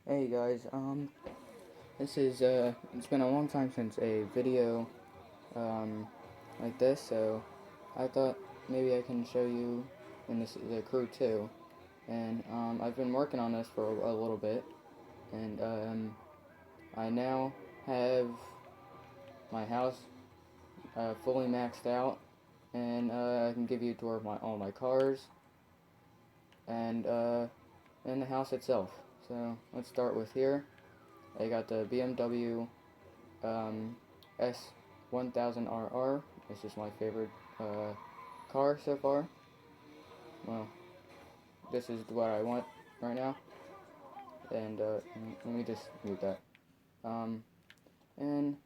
Hey guys, this is, it's been a long time since a video, um, like this, so I thought maybe I can show you, and this is a crew 2, and, I've been working on this for a little bit, and, I now have my house, fully maxed out, and, I can give you a tour of all my cars, and, the house itself. So, let's start with here. I got the BMW S1000RR. This is my favorite car so far. Well, this is what I want right now. And let me just mute that. And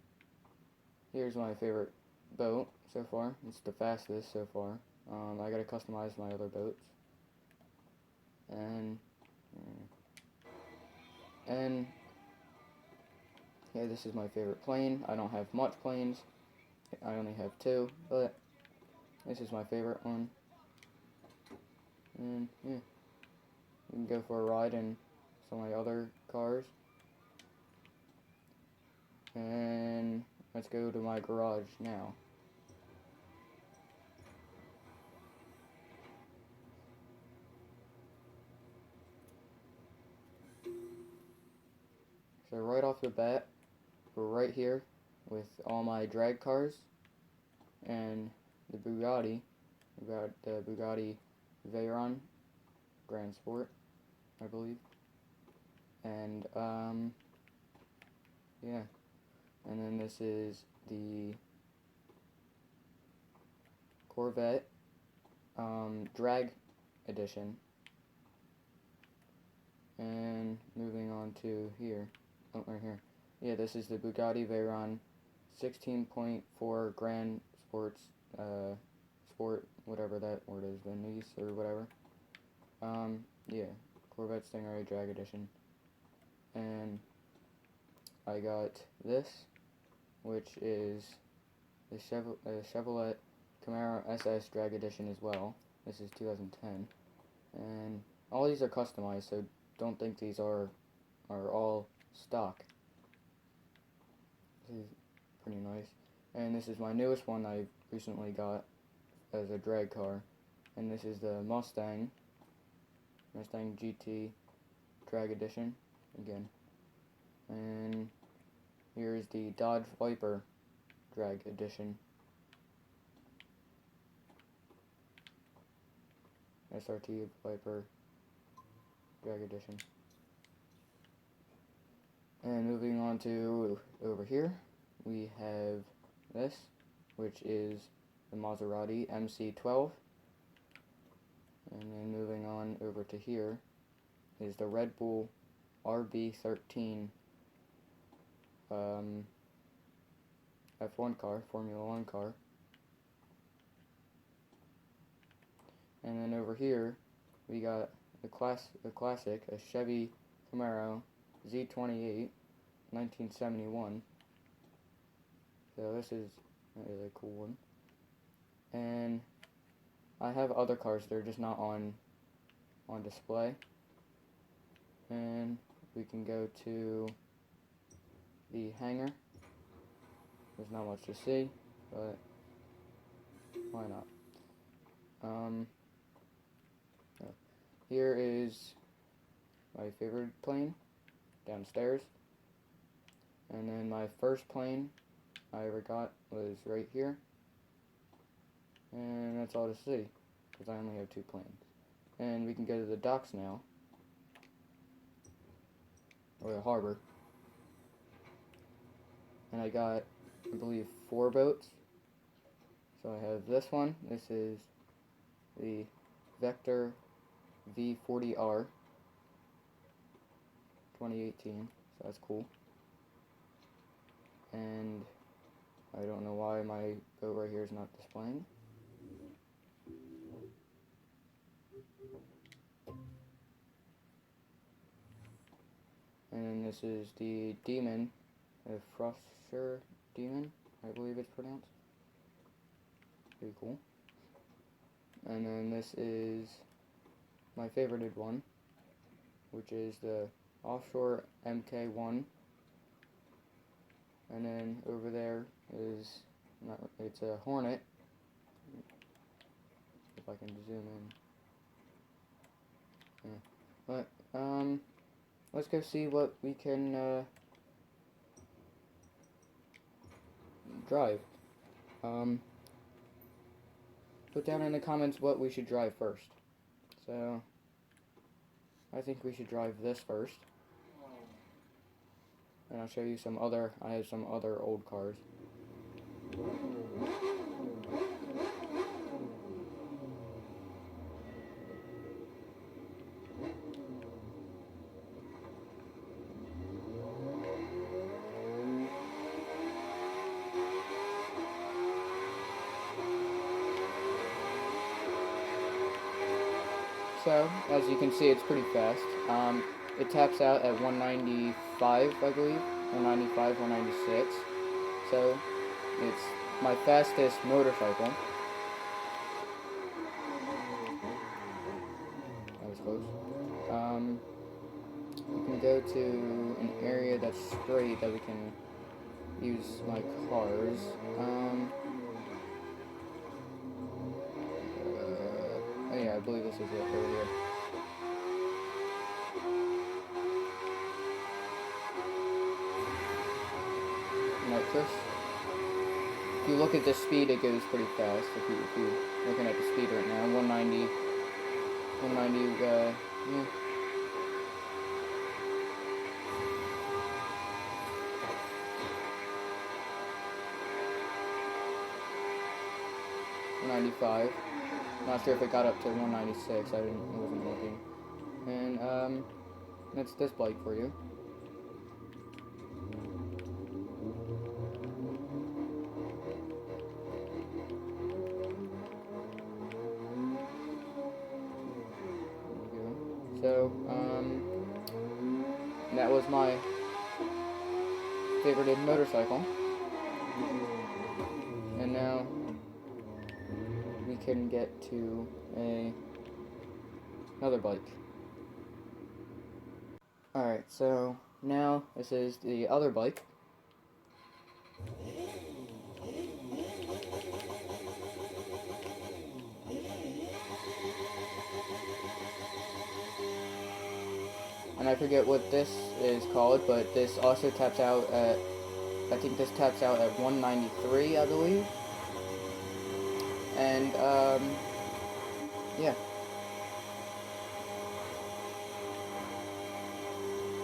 here's my favorite boat so far. It's the fastest so far. I gotta customize my other boats. And and yeah, this is my favorite plane. I don't have much planes. I only have two, but this is my favorite one. And yeah, we can go for a ride in some of my other cars. And let's go to my garage now. So right off the bat, we're right here with all my drag cars and the Bugatti. We got the Bugatti Veyron Grand Sport, I believe. And yeah. And then this is the Corvette Drag Edition. And moving on to here. Oh, right here. Yeah, this is the Bugatti Veyron 16.4 Grand Sports, Sport, whatever that word is, the Nice or whatever. Yeah, Corvette Stingray Drag Edition. And I got this, which is the Chevrolet Camaro SS Drag Edition as well. This is 2010. And all these are customized, so don't think these are all stock. This is pretty nice. And this is my newest one I recently got as a drag car. And this is the Mustang GT Drag Edition again. And here's the Dodge Viper Drag Edition. SRT Viper Drag Edition. And moving on to over here, we have this, which is the Maserati MC12. And then moving on over to here is the Red Bull RB13 F1 car, Formula 1 car. And then over here, we got the classic, a Chevy Camaro Z28, 1971. So this is a really cool one. And I have other cars, they're just not on display. And we can go to the hangar. There's not much to see, but why not? Here is my favorite plane downstairs. And then my first plane I ever got was right here. And that's all to see, because I only have two planes. And we can go to the docks now, or the harbor. And I got, I believe, 4 boats. So I have this one. This is the Vector V40R 2018. So that's cool. And I don't know why my boat right here is not displaying. And then this is the Demon, the Frosher Demon, I believe it's pronounced. Pretty cool. And then this is my favorited one, which is the offshore MK1, and then over there is it's a Hornet. If I can zoom in. Yeah. But let's go see what we can drive. Put down in the comments what we should drive first. So I think we should drive this first. And I'll show you some other, I have some other old cars. So, as you can see, it's pretty fast. It taps out at 195, I believe, 195, 196. So, it's my fastest motorcycle. That was close. We can go to an area that's straight that we can use my cars. Oh yeah, I believe this is it over here. Nitrous. If you look at the speed, it goes pretty fast. If you're looking at the speed right now, 190, yeah. 195. Not sure if it got up to 196. I wasn't looking. And that's this bike for you. So, that was my favorited motorcycle. And now we can get to another bike. Alright, so now this is the other bike. And I forget what this is called, but this also taps out at, I think this taps out at 193, I believe. And, yeah.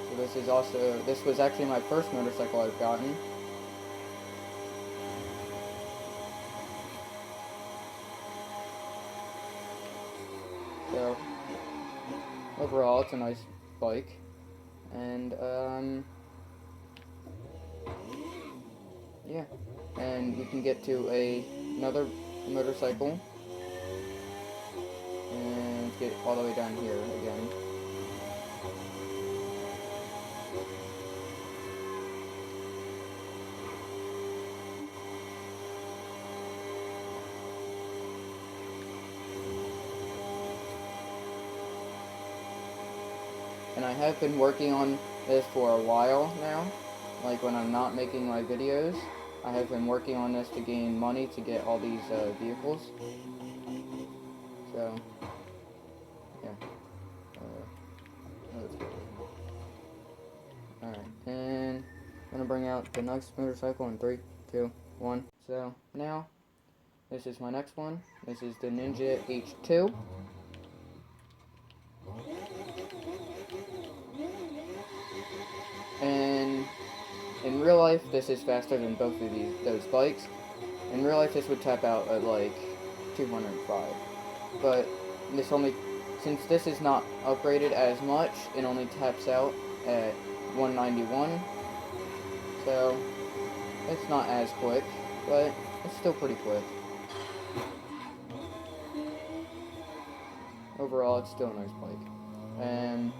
So this is also, this was actually my first motorcycle I've gotten. So, overall, it's a nice bike. And, yeah. And you can get to another motorcycle and get all the way down here again. And I have been working on this for a while now. Like when I'm not making my videos, I have been working on this to gain money to get all these vehicles. So, yeah. Alright, and I'm gonna bring out the next motorcycle in 3, 2, 1. So, now, this is my next one. This is the Ninja H2. And in real life, this is faster than both of those bikes. In real life, this would tap out at like 205. But this only, since this is not upgraded as much, it only taps out at 191. So it's not as quick, but it's still pretty quick. Overall, it's still a nice bike. And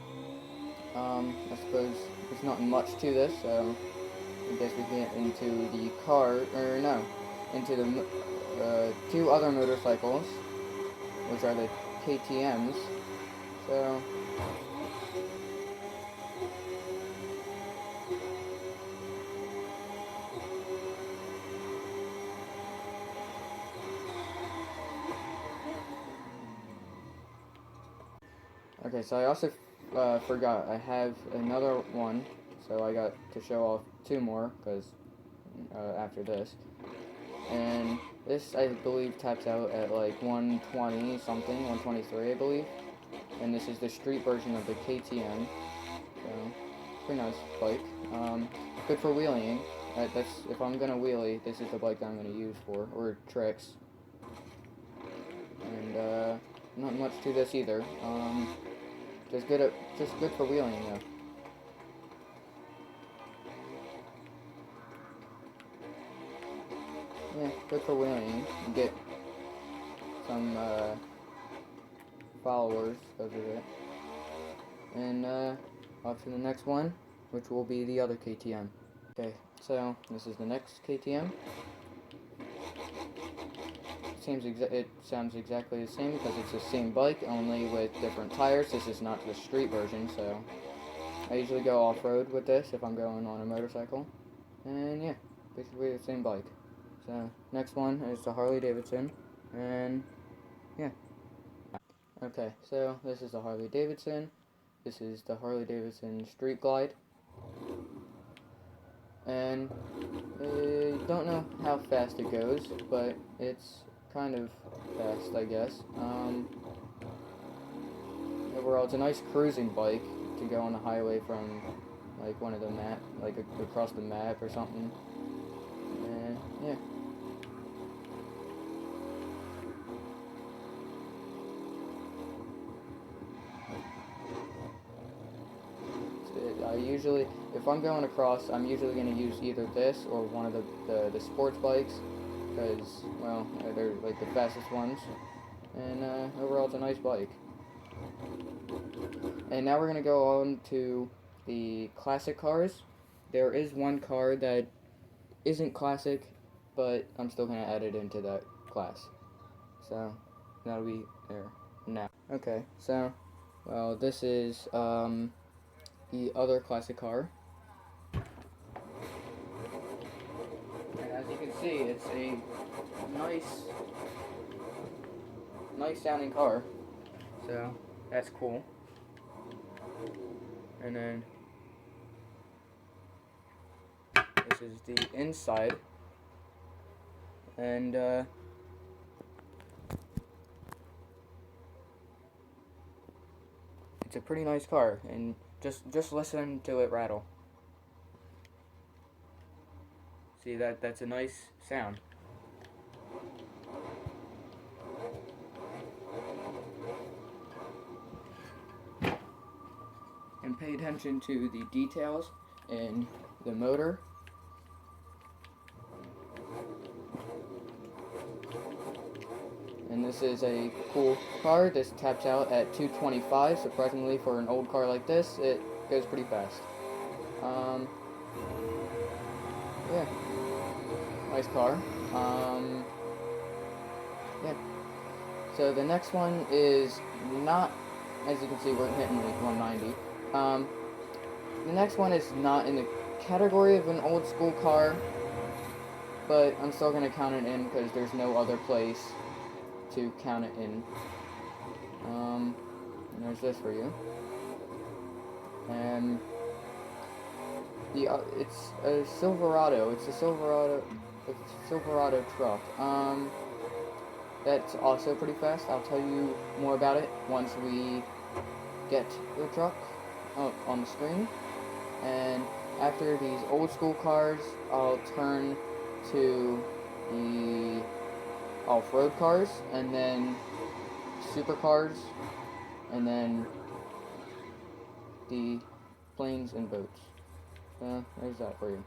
I suppose there's not much to this, so I guess we get into the car, or no, into the 2 other motorcycles, which are the KTMs. So Okay, so I also forgot I have another one, so I got to show off two more, because after this. And this, I believe, taps out at like 120 something, 123 I believe. And this is the street version of the KTM. So, pretty nice bike. Good for wheeling. That's, if I'm gonna wheelie, this is the bike I'm gonna use for, or tricks. And not much to this either. Just good for wheeling though. Yeah, good for wheeling. You get some followers because of it. And off to the next one, which will be the other KTM. Okay, so this is the next KTM. It sounds exactly the same because it's the same bike, only with different tires. This is not the street version, so I usually go off-road with this if I'm going on a motorcycle. And yeah, basically the same bike. So next one is the Harley Davidson, and yeah. Okay, so this is the Harley Davidson. This is the Harley Davidson Street Glide. And I don't know how fast it goes, but it's kind of fast, I guess. Overall, it's a nice cruising bike to go on the highway from like one of the map, like across the map or something. And yeah. If I'm going across, I'm usually going to use either this or one of the sports bikes, because, well, they're like the fastest ones, and overall it's a nice bike. And now we're going to go on to the classic cars. There is one car that isn't classic, but I'm still going to add it into that class. So, that'll be there now. Okay, so, well, this is, the other classic car. And as you can see, it's a nice sounding car. So that's cool. And then this is the inside. And it's a pretty nice car, and just listen to it rattle. See, that's a nice sound. And pay attention to the details in the motor. And this is a cool car. This taps out at 225. Surprisingly, for an old car like this, it goes pretty fast. Yeah, nice car. Yeah. So the next one is not, as you can see, we're hitting like 190. The next one is not in the category of an old school car, but I'm still gonna count it in because there's no other place to count it in. And there's this for you. And it's a Silverado. It's a Silverado truck. That's also pretty fast. I'll tell you more about it once we get the truck on the screen. And after these old school cars, I'll turn to the off-road cars, and then supercars, and then the planes and boats. There's that for you.